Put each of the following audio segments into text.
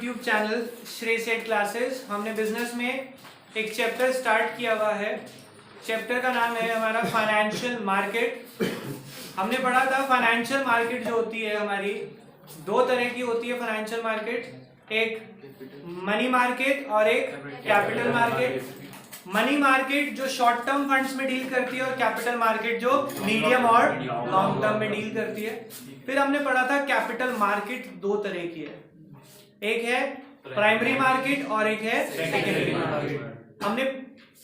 YouTube channel Shri Seth classes. हमने business में एक चैप्टर स्टार्ट किया हुआ है। चैप्टर का नाम है हमारा फाइनेंशियल मार्केट। हमने पढ़ा था फाइनेंशियल मार्केट जो होती है हमारी दो तरह की होती है। फाइनेंशियल मार्केट, एक मनी मार्केट और एक कैपिटल मार्केट। मनी मार्केट जो शॉर्ट टर्म फंड्स में डील करती है और कैपिटल मार्केट जो मीडियम और लॉन्ग टर्म में डील करती है। फिर हमने पढ़ा था कैपिटल मार्केट दो तरह की है, एक है प्राइमरी मार्केट और एक है सेकेंडरी मार्केट। हमने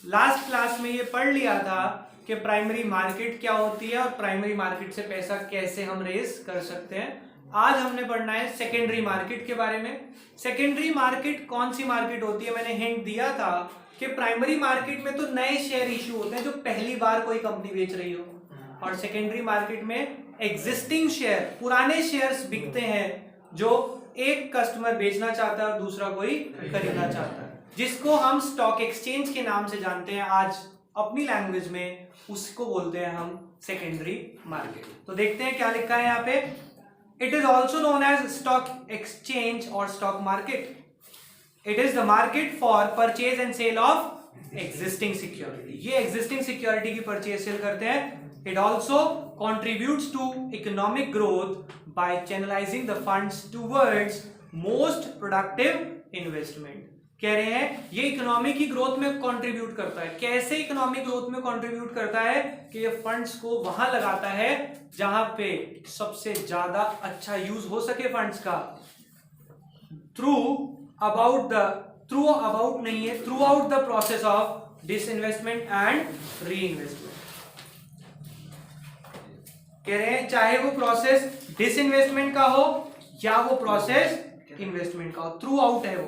लास्ट क्लास में ये पढ़ लिया था कि प्राइमरी मार्केट क्या होती है और प्राइमरी मार्केट से पैसा कैसे हम रेज कर सकते हैं। आज हमने पढ़ना है सेकेंडरी मार्केट के बारे में। सेकेंडरी मार्केट कौन सी मार्केट होती है? मैंने हिंट दिया था कि प्राइमरी मार्केट में तो नए शेयर इश्यू होते हैं जो पहली बार कोई कंपनी बेच रही हो, और सेकेंडरी मार्केट में एग्जिस्टिंग शेयर, पुराने शेयर्स बिकते हैं जो एक कस्टमर बेचना चाहता है और दूसरा कोई खरीदना चाहता है, जिसको हम स्टॉक एक्सचेंज के नाम से जानते हैं आज अपनी लैंग्वेज में, उसको बोलते हैं हम सेकेंडरी मार्केट। तो देखते हैं क्या लिखा है यहाँ पे। It is also known as stock exchange और stock market. It is the market for purchase and sale of existing security. ये एग्जिस्टिंग सिक्योरिटी की परचेज सेल करते हैं। It also contributes to economic growth by channelizing the funds towards most productive investment। कह रहे हैं ये economy की growth में कंट्रीब्यूट करता है। कैसे इकोनॉमिक ग्रोथ में कंट्रीब्यूट करता है कि ये फंड्स को वहां लगाता है जहां पे सबसे ज्यादा अच्छा यूज हो सके फंड्स का, through out the process of disinvestment and reinvestment. कह रहे हैं चाहे वो प्रोसेस डिसइन्वेस्टमेंट का हो या वो प्रोसेस इन्वेस्टमेंट का हो, थ्रू आउट है वो,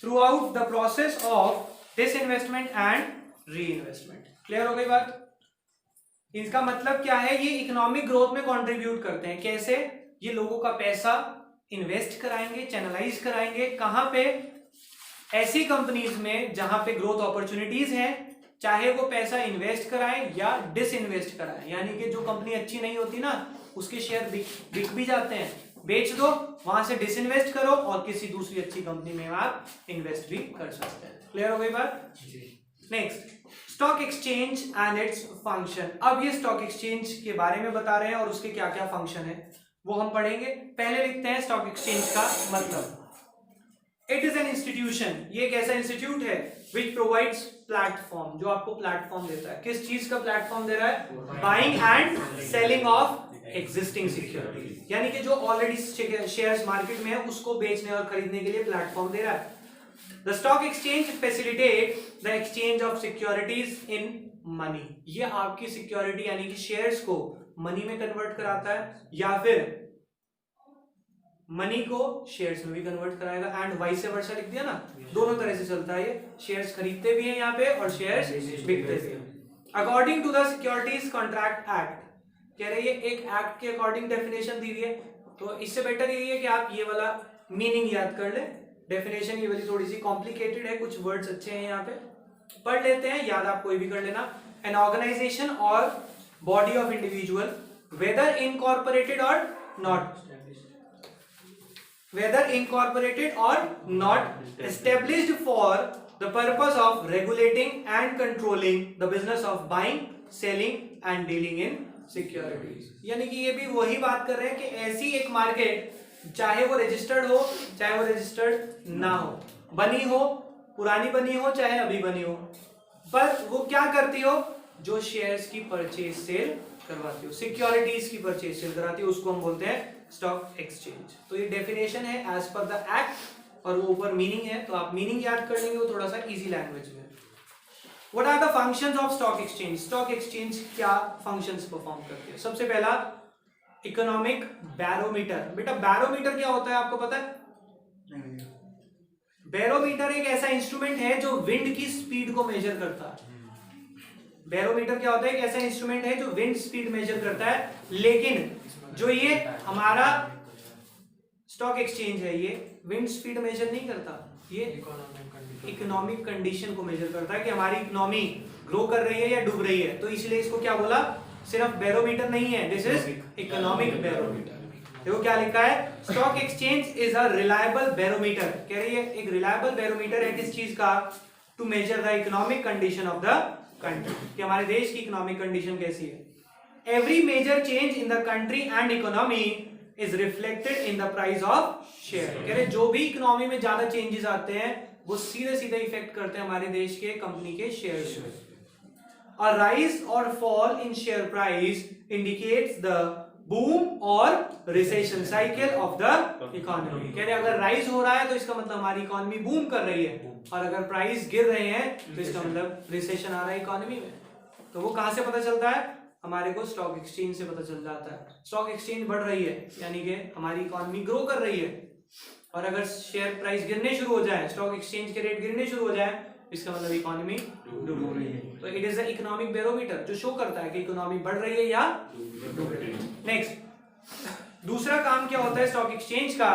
through out the process of disinvestment and reinvestment. Clear हो गई बात? इसका मतलब क्या है? ये इकोनॉमिक ग्रोथ में कंट्रीब्यूट करते हैं। कैसे? ये लोगों का पैसा इन्वेस्ट कराएंगे, चैनलाइज कराएंगे। कहां पे? ऐसी कंपनीज में जहां पे ग्रोथ अपॉर्चुनिटीज हैं, चाहे वो पैसा इन्वेस्ट कराएं या डिसइन्वेस्ट कराएं। यानी कि जो कंपनी अच्छी नहीं होती ना, उसके शेयर बिक भी जाते हैं, बेच दो, वहां से डिसइन्वेस्ट करो और किसी दूसरी अच्छी कंपनी में आप इन्वेस्ट भी कर सकते हैं। क्लियर हो गई बात? Next, stock exchange and its function. अब ये स्टॉक एक्सचेंज के बारे में बता रहे हैं और उसके क्या क्या फंक्शन है वो हम पढ़ेंगे। पहले लिखते हैं स्टॉक एक्सचेंज का मतलब। It is an institution. ये एक ऐसा इंस्टीट्यूट है विच प्रोवाइड्स प्लेटफॉर्म, जो आपको प्लेटफॉर्म देता है। किस चीज का प्लेटफॉर्म दे रहा है? Buying and selling of existing security. यानी कि जो ऑलरेडी शेयर्स मार्केट में है उसको बेचने और खरीदने के लिए प्लेटफॉर्म दे रहा है। The stock exchange facilitate the exchange of securities in money. ये आपकी सिक्योरिटी यानी कि शेयर्स को मनी में कन्वर्ट कराता है या फिर मनी को शेयर्स में भी कन्वर्ट कराएगा, एंड वाइस वर्सा लिख दिया ना, दोनों तरह से चलता है। ये शेयर्स खरीदते भी हैं यहाँ पे और शेयर्स बिकते भी हैं। According to the securities contract act. कह रहे हैं एक एक्ट के अकॉर्डिंग डेफिनेशन दी हुई है, तो इससे बेटर यही है कि आप ये वाला मीनिंग याद कर ले। डेफिनेशन ये वाली थोड़ी सी कॉम्प्लिकेटेड है, कुछ वर्ड्स अच्छे हैं यहाँ पे, पढ़ लेते हैं, याद आप कोई भी कर लेना। एन ऑर्गेनाइजेशन और body of individual weather incorporated और not, whether incorporated or not, established for the purpose of regulating and controlling the business of buying, selling and dealing in securities। यानी कि ये भी वही बात कर रहे हैं कि ऐसी एक मार्केट, चाहे वो रजिस्टर्ड हो चाहे वो रजिस्टर्ड ना हो, बनी हो, पुरानी बनी हो चाहे अभी बनी हो, पर वो क्या करती हो? जो शेयर्स की परचेज सेल करवाती हो, सिक्योरिटीज की परचेज सेल कराती हो, उसको हम बोलते हैं स्टॉक एक्सचेंज। तो ये डेफिनेशन है एज पर द एक्ट और वो ऊपर मीनिंग है, तो आप मीनिंग याद कर लेंगे वो थोड़ा सा इजी लैंग्वेज में। What are the functions of stock exchange? Stock exchange क्या फंक्शंस परफॉर्म करती है? सबसे पहला इकोनॉमिक बैरोमीटर। बेटा बैरोमीटर क्या होता है आपको पता है? बैरोमीटर एक ऐसा इंस्ट्रूमेंट है जो विंड की स्पीड को मेजर करता है। बैरोमीटर क्या होता है? एक ऐसा इंस्ट्रूमेंट है जो विंड स्पीड मेजर करता है, लेकिन जो ये हमारा स्टॉक एक्सचेंज है ये विंड स्पीड मेजर नहीं करता, ये इकोनॉमिक कंडीशन को मेजर करता है कि हमारी इकोनॉमी ग्रो कर रही है या डूब रही है। तो इसलिए इसको क्या बोला? सिर्फ बैरोमीटर नहीं है, दिस इज इकोनॉमिक बैरोमीटर। देखो क्या लिखा है, stock exchange is a reliable barometer. कह रही है एक रिलायबल बैरोमीटर है किस चीज का, to measure the economic condition of the country, कि हमारे देश की इकोनॉमिक कंडीशन कैसी है। Every major change in the country and economy is reflected in the price of share. कह रहे जो भी इकोनॉमी में ज्यादा चेंजेस आते हैं वो सीधे सीधे इफेक्ट करते हैं हमारे देश के कंपनी के शेयर्स में। A rise or fall in share price indicates the boom or recession cycle of the economy। कह रहे अगर राइज हो रहा है तो इसका मतलब हमारी इकोनॉमी बूम कर रही है, और अगर प्राइस गिर रहे हैं तो इसका मतलब रिसेशन आ रहा है इकोनॉमी में। तो वो कहां से पता चलता है, हमारे को स्टॉक एक्सचेंज से पता चल जाता है। स्टॉक एक्सचेंज बढ़ रही है यानी कि हमारी इकोनॉमी ग्रो कर रही है, और अगर शेयर प्राइस गिरने शुरू हो जाए, स्टॉक एक्सचेंज के रेट गिरने शुरू हो जाए, इसका मतलब इकोनॉमी डूब रही है। तो it is the economic barometer जो शो करता है कि इकोनॉमी बढ़ रही है या डूब रही है। नेक्स्ट, दूसरा काम क्या होता है स्टॉक एक्सचेंज का,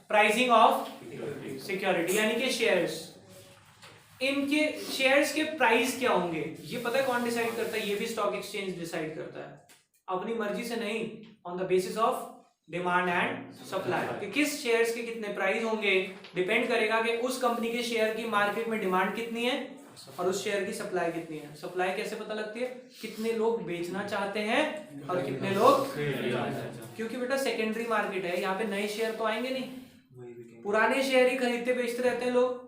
प्राइसिंग ऑफ सिक्योरिटी यानी कि शेयर्स। इनके शेयर्स के प्राइस क्या होंगे ये पता है कौन डिसाइड करता है, ये भी स्टॉक एक्सचेंज डिसाइड करता है, अपनी मर्जी से नहीं, on the basis of demand and supply, कि किस शेयर्स के कितने प्राइस होंगे डिपेंड करेगा कि उस कंपनी के शेयर की मार्केट में डिमांड कितनी है और उस शेयर की सप्लाई कितनी है। सप्लाई कैसे पता लगती है, कितने लोग बेचना चाहते हैं और कितने लोग, क्योंकि बेटा सेकेंडरी मार्केट है, यहाँ पे नए शेयर तो आएंगे नहीं, पुराने शेयर ही खरीदते बेचते रहते हैं लोग।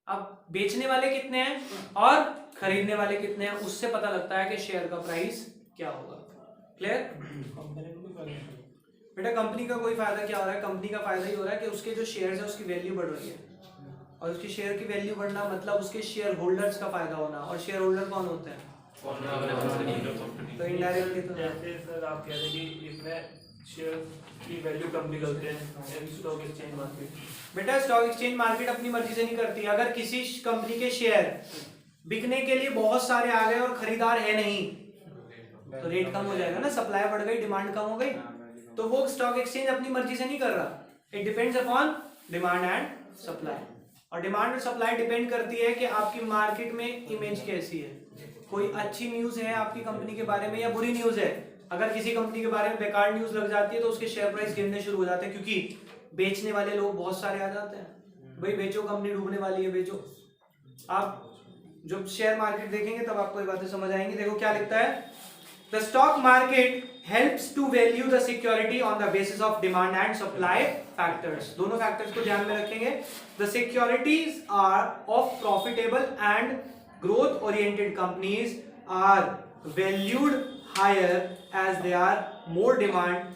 अब बेचने वाले कितने हैं और खरीदने वाले कितने हैं, उससे पता लगता है कि शेयर का प्राइस क्या होगा। क्लियर बेटा, कंपनी का कोई फायदा क्या हो रहा है, कंपनी का फायदा ही हो रहा है कि उसके जो शेयर्स है उसकी वैल्यू बढ़ रही है, और उसके शेयर की वैल्यू बढ़ना मतलब उसके शेयर होल्डर्स का फायदा होना, और शेयर होल्डर कौन होते हैं, तो इनडायरेक्टली तो जैसे सर आप कह रहे हैं कि इसमें शेयर की वैल्यू कम निकलते हैं स्टॉक एक्सचेंज मार्केट। बेटा स्टॉक एक्सचेंज मार्केट अपनी मर्जी से नहीं करती, अगर किसी कंपनी के शेयर बिकने के लिए बहुत सारे आ गए और खरीदार है नहीं तो रेट कम हो जाएगा ना, सप्लाई बढ़ गई डिमांड कम हो गई, तो वो स्टॉक एक्सचेंज अपनी मर्जी से नहीं कर रहा, it depends upon demand and supply. और डिमांड और सप्लाई डिपेंड करती है कि आपकी मार्केट में इमेज कैसी है, कोई अच्छी न्यूज है आपकी कंपनी के बारे में या बुरी न्यूज है। अगर किसी कंपनी के बारे में बेकार न्यूज लग जाती है तो उसके शेयर प्राइस गिरने शुरू हो जाते हैं, क्योंकि बेचने वाले लोग बहुत सारे आ जाते हैं, भाई बेचो कंपनी डूबने वाली है बेचो। आप जब शेयर मार्केट देखेंगे तब आपको ये बातें समझ आएंगी। देखो क्या लिखता है, the stock market helps to value the security on the basis of demand and supply factors। दोनों फैक्टर्स को ध्यान में रखेंगे। The securities are of profitable and growth oriented companies are valued higher as there are more demand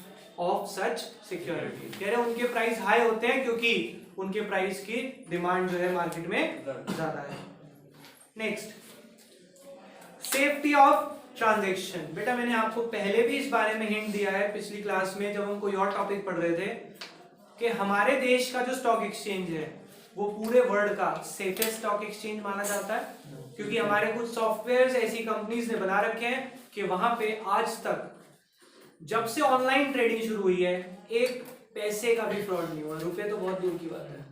of such security। कह रहे हैं उनके price high होते हैं क्योंकि उनके प्राइस की डिमांड जो है मार्केट में ज्यादा है। Next, safety of transaction. बेटा मैंने आपको पहले भी इस बारे में हिंट दिया है पिछली क्लास में जब हम कोई और टॉपिक पढ़ रहे थे कि हमारे देश का जो स्टॉक एक्सचेंज है वो पूरे वर्ल्ड का सेफेस्ट स्टॉक एक्सचेंज माना जाता है, क्योंकि हमारे कुछ सॉफ्टवेयर ऐसी कंपनीज ने बना रखे हैं कि वहां पे आज तक जब से ऑनलाइन ट्रेडिंग शुरू हुई है एक पैसे का भी फ्रॉड नहीं हुआ, रुपए तो बहुत दूर की बात है।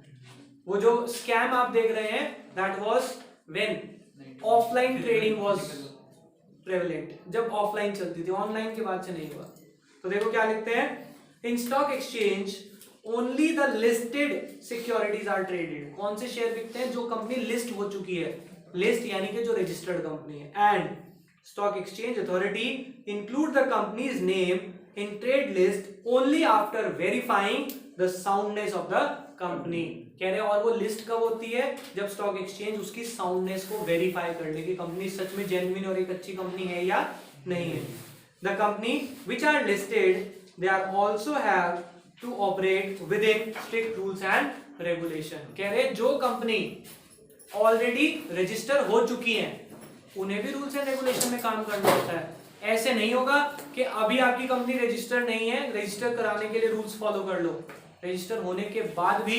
वो जो स्कैम आप देख रहे हैं that was when offline trading was prevalent, जब ऑफलाइन चलती थी, ऑनलाइन के बाद से नहीं हुआ। तो देखो क्या लिखते हैं, in stock exchange only the listed securities are traded. कौन से शेयर बिकते हैं, जो कंपनी लिस्ट हो चुकी है, लिस्ट यानी कि जो रजिस्टर्ड कंपनी है। And stock exchange authority include the companies name in trade list only after verifying the soundness of the company. कह रहे हैं और वो लिस्ट कब होती है, जब स्टॉक एक्सचेंज उसकी साउंडनेस को वेरीफाई कर ले कि कंपनी सच में जेन्युइन और एक अच्छी कंपनी है या नहीं है। The company which are listed they are also have to operate within strict rules and regulation. कह रहे जो कंपनी ऑलरेडी रजिस्टर हो चुकी है उन्हें भी रूल्स एंड रेगुलेशन में काम करना होता है। ऐसे नहीं होगा कि अभी आपकी कंपनी रजिस्टर नहीं है, रजिस्टर कराने के लिए रूल्स फॉलो कर लो, रजिस्टर होने के बाद भी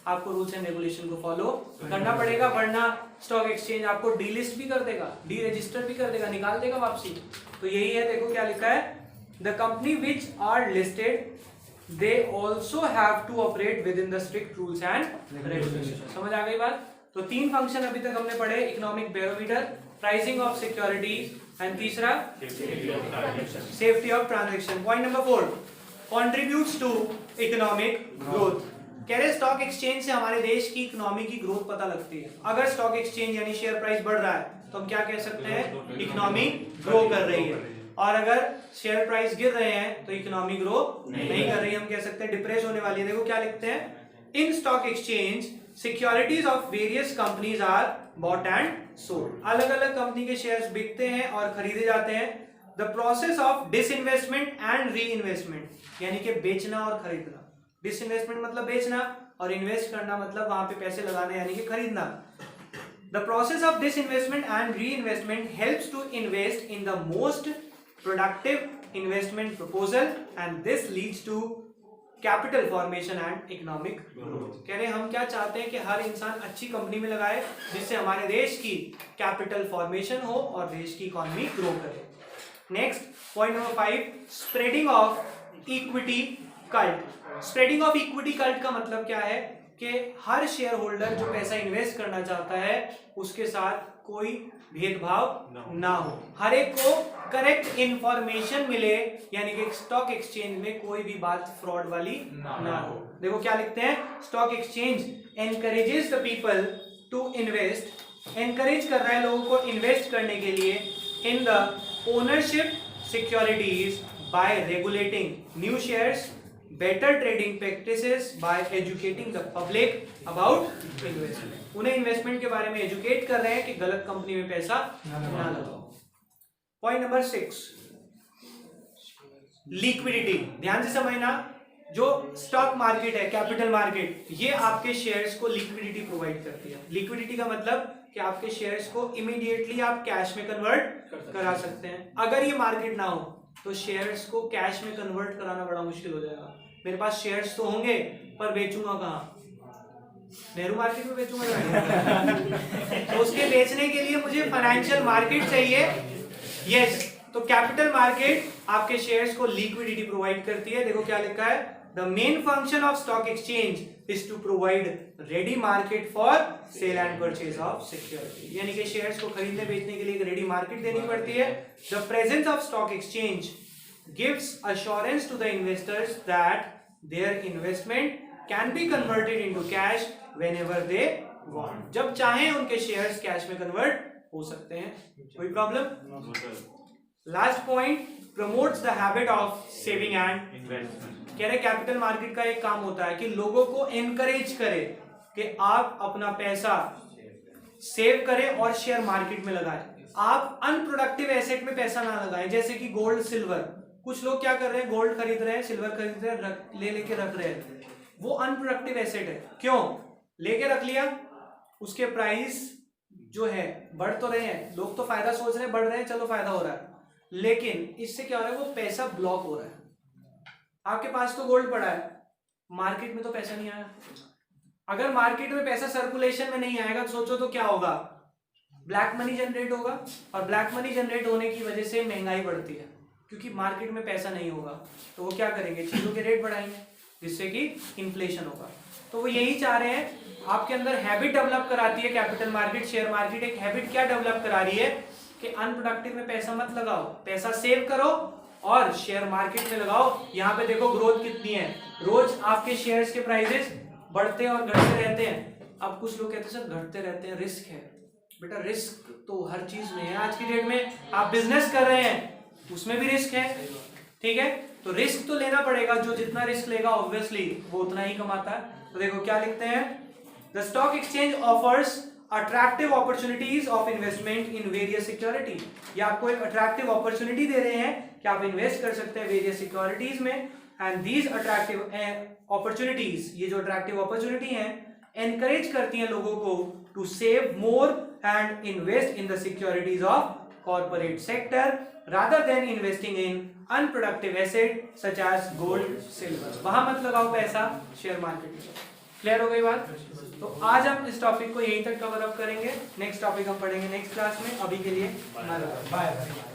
आपको रूल्स एंड रेगुलेशन को फॉलो करना पड़ेगा, वरना स्टॉक एक्सचेंज आपको डीलिस्ट भी कर देगा, डी रजिस्टर भी कर देगा, निकाल देगा वापसी। तो यही है, देखो क्या लिखा है, the company which are listed they also have to operate within the strict rules and regulation. समझ आ गई बात। तो तीन फंक्शन अभी तक हमने पढ़े, economic barometer, pricing of securities and तीसरा safety of transaction. Point number 4, contributes to economic growth। कह रहे स्टॉक एक्सचेंज से हमारे देश की इकोनॉमी की ग्रोथ पता लगती है। अगर स्टॉक एक्सचेंज यानी शेयर प्राइस बढ़ रहा है तो हम क्या कह सकते हैं, इकोनॉमी ग्रो कर रही है। और अगर शेयर प्राइस गिर रहे हैं तो इकोनॉमी ग्रो नहीं कर रही है, हम कह सकते हैं डिप्रेस होने वाली है। देखो क्या लिखते हैं, in stock exchange securities of various companies are bought and sold. अलग अलग कंपनी के शेयर्स बिकते हैं और खरीदे जाते हैं। The process of disinvestment and re investment, यानी कि बेचना और खरीदना। डिसइन्वेस्टमेंट मतलब बेचना और इन्वेस्ट करना मतलब वहां पे पैसे लगाना यानी कि खरीदना। The process of disinvestment and reinvestment helps to invest in the most productive investment proposal and this leads to capital formation and economic growth। कह रहे हम क्या चाहते हैं कि हर इंसान अच्छी कंपनी में लगाए जिससे हमारे देश की कैपिटल फॉर्मेशन हो और देश की इकोनॉमी ग्रो करे। Next point number 5, spreading of equity cult. Spreading of equity cult का मतलब क्या है कि हर शेयर होल्डर जो पैसा इन्वेस्ट करना चाहता है उसके साथ कोई भेदभाव ना हो, हर एक को करेक्ट इंफॉर्मेशन मिले, यानी कि स्टॉक एक्सचेंज में कोई भी बात फ्रॉड वाली ना हो। देखो क्या लिखते हैं, stock exchange encourages the people to invest, encourage कर रहा है लोगों को इन्वेस्ट करने के लिए in the ownership securities by regulating new shares, better trading practices by educating the public about investment। उन्हें इन्वेस्टमेंट के बारे में एजुकेट कर रहे हैं कि गलत कंपनी में पैसा ना लगाओ। Point number 6, liquidity. ध्यान से समझना, जो स्टॉक मार्केट है, कैपिटल मार्केट, ये आपके शेयर्स को लिक्विडिटी प्रोवाइड करती है। लिक्विडिटी का मतलब कि आपके शेयर्स को इमीडिएटली आप कैश में कन्वर्ट करा सकते हैं। अगर ये मार्केट ना हो तो शेयर्स को कैश में कन्वर्ट कराना बड़ा मुश्किल हो जाएगा। मेरे पास शेयर्स तो होंगे पर बेचूंगा कहाँ, नेहरू मार्केट में बेचूंगा तो उसके बेचने के लिए मुझे फाइनेंशियल मार्केट चाहिए। यस, तो कैपिटल मार्केट आपके शेयर्स को लिक्विडिटी प्रोवाइड करती है। देखो क्या लिखा है, the main function of stock exchange is to provide ready market for sale and purchase of security, यानी कि शेयर्स को खरीदने बेचने के लिए एक रेडी मार्केट देनी पड़ती है। The presence of stock exchange gives assurance to the investors that their investment can be converted into cash whenever they want। जब चाहें उनके शेयर्स कैश में कन्वर्ट हो सकते हैं, कोई problem? Last point, promotes the habit of saving and investment. कह रहे कैपिटल मार्केट का एक काम होता है कि लोगों को एनकरेज करे कि आप अपना पैसा सेव करें और शेयर मार्केट में लगाएं। आप अनप्रोडक्टिव एसेट में पैसा ना लगाएं, जैसे कि गोल्ड सिल्वर। कुछ लोग क्या कर रहे हैं, गोल्ड खरीद रहे हैं, सिल्वर खरीद रहे हैं, ले लेके रख रहे हैं, वो अनप्रोडक्टिव एसेट है। क्यों? लेके रख लिया, उसके प्राइस जो है बढ़ तो रहे हैं, लोग तो फायदा सोच रहे हैं, बढ़ रहे हैं, चलो फायदा हो रहा है, लेकिन इससे क्या हो रहा है, वो पैसा ब्लॉक हो रहा है। आपके पास तो गोल्ड पड़ा है, मार्केट में तो पैसा नहीं आया। अगर मार्केट में पैसा सर्कुलेशन में नहीं आएगा तो सोचो तो क्या होगा, ब्लैक मनी जनरेट होगा, और ब्लैक मनी जनरेट होने की वजह से महंगाई बढ़ती है, क्योंकि मार्केट में पैसा नहीं होगा तो वो क्या करेंगे, चीजों के रेट बढ़ाएंगे जिससे कि इन्फ्लेशन होगा। तो वो यही चाह रहे हैं, आपके अंदर हैबिट डेवलप कराती है कैपिटल मार्केट, शेयर मार्केट एक हैबिट क्या डेवलप करा रही है कि अनप्रोडक्टिव में पैसा मत लगाओ, पैसा सेव करो और शेयर मार्केट में लगाओ। यहाँ पे देखो ग्रोथ कितनी है, रोज आपके शेयर्स के प्राइसेस बढ़ते और घटते रहते हैं। अब कुछ लोग कहते हैं सर घटते रहते हैं, रिस्क है। बेटा रिस्क तो हर चीज में है, आज की डेट में आप बिजनेस कर रहे हैं उसमें भी रिस्क है, ठीक है, तो रिस्क तो लेना पड़ेगा। जो जितना रिस्क लेगा ऑब्वियसली वो उतना ही कमाता है। तो देखो क्या लिखते हैं, the stock exchange offers attractive opportunities of investment in various security. ये आपको एक अट्रैक्टिव अपॉर्चुनिटी दे रहे हैं कि आप इन्वेस्ट कर सकते हैं वेरियस सिक्योरिटीज में। एंड दीज अट्रैक्टिव अपॉर्चुनिटीज, ये जो अट्रैक्टिव अपॉर्चुनिटी हैं, एनकरेज करती हैं लोगों को to save more and invest in the securities of corporate sector rather than investing in unproductive asset such as gold, silver। वहां मत लगाओ पैसा, शेयर मार्केट में। क्लियर हो गई बात? तो आज हम इस टॉपिक को यहीं तक कवर अप करेंगे, नेक्स्ट टॉपिक हम पढ़ेंगे नेक्स्ट क्लास में। अभी के लिए बाय बाय।